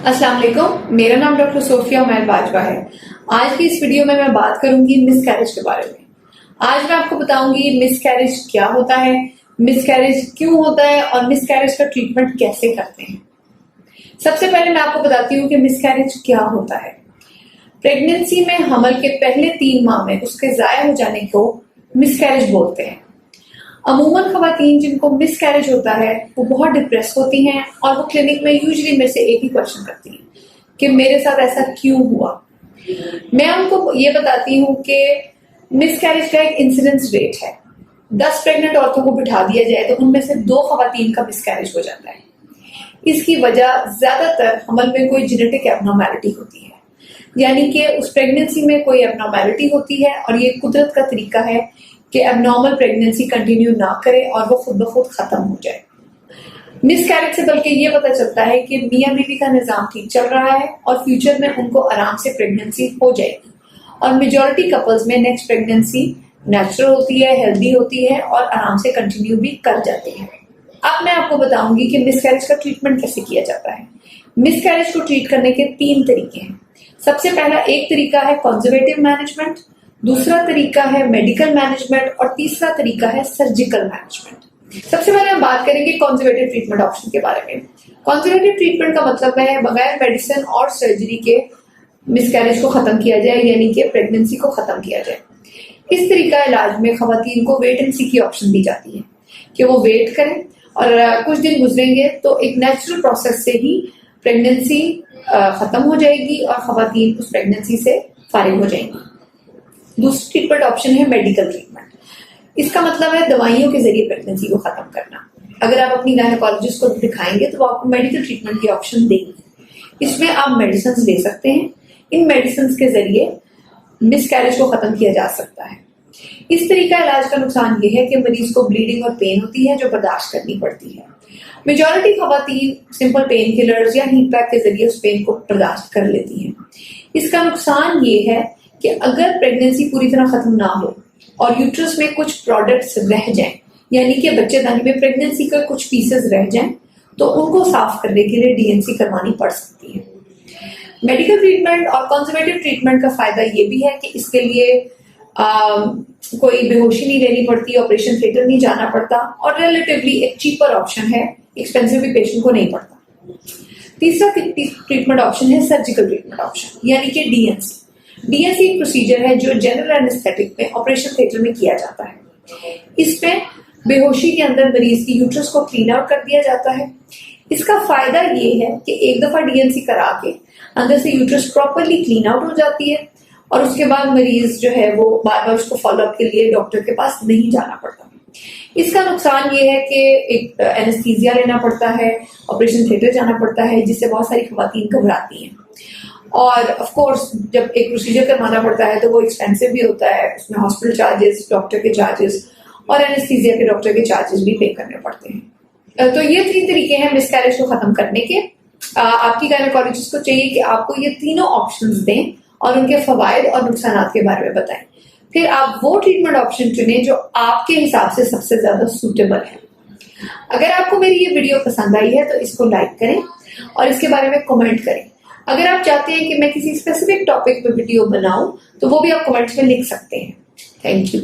अस्सलाम वालेकुम, मेरा नाम डॉक्टर सोफिया उमैर बाजवा है। आज की इस वीडियो में मैं बात करूंगी मिसकैरेज के बारे में। आज मैं आपको बताऊंगी मिसकैरेज क्या होता है, मिसकैरेज क्यों होता है और मिसकैरेज का ट्रीटमेंट कैसे करते हैं। सबसे पहले मैं आपको बताती हूँ कि मिसकैरेज क्या होता है। प्रेगनेंसी में हमल के पहले 3 माह में उसके जाया हो जाने को मिसकैरेज बोलते हैं। अमूमन खवातीन जिनको मिसकैरेज होता है वो बहुत डिप्रेस होती हैं और वो क्लिनिक में यूजुअली मेरे से एक ही क्वेश्चन करती हैं कि मेरे साथ ऐसा क्यों हुआ। मैं उनको ये बताती हूँ कि मिसकैरेज का एक इंसिडेंस रेट है। 10 प्रेग्नेंट औरतों को बिठा दिया जाए तो उनमें से 2 खवातीन का मिसकैरेज हो जाता है। इसकी वजह ज्यादातर हमल में कोई जेनेटिक एबनॉर्मैलिटी होती है, यानी कि उस प्रेगनेंसी में कोई एबनॉर्मैलिटी होती है और ये कुदरत का तरीका है कि एबनॉर्मल प्रेगनेंसी कंटिन्यू ना करे और वो खुद ब खुद खत्म हो जाए। मिसकैरेज से बल्कि ये पता चलता है कि मियाँ बीवी का निजाम ठीक चल रहा है और फ्यूचर में उनको आराम से प्रेगनेंसी हो जाएगी और मेजॉरिटी कपल्स में नेक्स्ट प्रेगनेंसी नेचुरल होती है, हेल्दी होती है और आराम से कंटिन्यू भी कर जाती है। अब मैं आपको बताऊंगी कि मिसकैरेज का ट्रीटमेंट कैसे किया जाता है। मिसकैरेज को ट्रीट करने के 3 तरीके हैं। सबसे पहला एक तरीका है कंजर्वेटिव मैनेजमेंट, दूसरा तरीका है मेडिकल मैनेजमेंट और तीसरा तरीका है सर्जिकल मैनेजमेंट। सबसे पहले हम बात करेंगे कंजर्वेटिव ट्रीटमेंट ऑप्शन के बारे में। कंजर्वेटिव ट्रीटमेंट का मतलब है बगैर मेडिसिन और सर्जरी के मिसकैरेज को खत्म किया जाए, यानी कि प्रेगनेंसी को खत्म किया जाए। इस तरीका इलाज में खवातीन को वेट एंड सी की ऑप्शन दी जाती है कि वो वेट करें और कुछ दिन गुजरेंगे तो एक नेचुरल प्रोसेस से ही प्रेगनेंसी खत्म हो जाएगी और खवातीन उस प्रेगनेंसी से फारिग हो जाएंगी। दूसरी ट्रीटमेंट ऑप्शन है मेडिकल ट्रीटमेंट। इसका मतलब है दवाइयों के जरिए प्रेगनेंसी को खत्म करना। अगर आप अपनी गायनेकोलॉजिस्ट को दिखाएंगे तो वो आपको मेडिकल ट्रीटमेंट की ऑप्शन देंगे। इसमें आप मेडिसिन ले सकते हैं। इन मेडिसिन के जरिए मिसकैरेज को खत्म किया जा सकता है। इस तरीका इलाज का नुकसान ये है कि मरीज को ब्लीडिंग और पेन होती है जो बर्दाश्त करनी पड़ती है। मेजॉरिटी खवातीन सिंपल पेन किलर्स या हीट पैक के जरिए उस पेन को बर्दाश्त कर लेती हैं। इसका नुकसान ये है कि अगर प्रेगनेंसी पूरी तरह खत्म ना हो और यूट्रस में कुछ प्रोडक्ट्स रह जाएं, यानी कि बच्चेदानी में प्रेगनेंसी के कुछ पीसेस रह जाएं, तो उनको साफ करने के लिए डीएनसी करवानी पड़ सकती है। मेडिकल ट्रीटमेंट और कंजर्वेटिव ट्रीटमेंट का फायदा ये भी है कि इसके लिए कोई बेहोशी नहीं लेनी पड़ती, ऑपरेशन थिएटर नहीं जाना पड़ता और रिलेटिवली एक चीपर ऑप्शन है, एक्सपेंसिव भी पेशेंट को नहीं पड़ता। तीसरा ट्रीटमेंट ऑप्शन है सर्जिकल ट्रीटमेंट ऑप्शन, यानी कि डीएनसी। डीएनसी एक प्रोसीजर है जो जनरल एनेस्थेटिक में ऑपरेशन थिएटर में किया जाता है। इसमें बेहोशी के अंदर मरीज की यूट्रस को क्लीन आउट कर दिया जाता है। इसका फायदा ये है कि एक दफा डीएनसी करा के अंदर से यूट्रस प्रॉपरली क्लीन आउट हो जाती है और उसके बाद मरीज जो है वो बार बार उसको फॉलोअप के लिए डॉक्टर के पास नहीं जाना पड़ता। इसका नुकसान ये है कि एक एनेस्थीसिया लेना पड़ता है, ऑपरेशन थिएटर जाना पड़ता है, जिससे बहुत सारी खवातीन घबराती हैं और ऑफ कोर्स जब एक प्रोसीजर करवाना पड़ता है तो वो एक्सपेंसिव भी होता है। उसमें हॉस्पिटल चार्जेस, डॉक्टर के चार्जेस और एनेस्थीसिया के डॉक्टर के चार्जेस भी पे करने पड़ते हैं। तो ये 3 तरीके हैं मिसकैरेज को खत्म करने के। आपकी गायनेकोलॉजिस्ट को चाहिए कि आपको ये तीनों ऑप्शंस दें और उनके फवायद और नुकसान के बारे में बताएं। फिर आप वो ट्रीटमेंट ऑप्शन चुनें जो आपके हिसाब से सबसे ज्यादा सूटेबल है। अगर आपको मेरी ये वीडियो पसंद आई है तो इसको लाइक करें और इसके बारे में कमेंट करें। अगर आप चाहते हैं कि मैं किसी स्पेसिफिक टॉपिक पे वीडियो बनाऊं तो वो भी आप कमेंट्स में लिख सकते हैं। Thank you.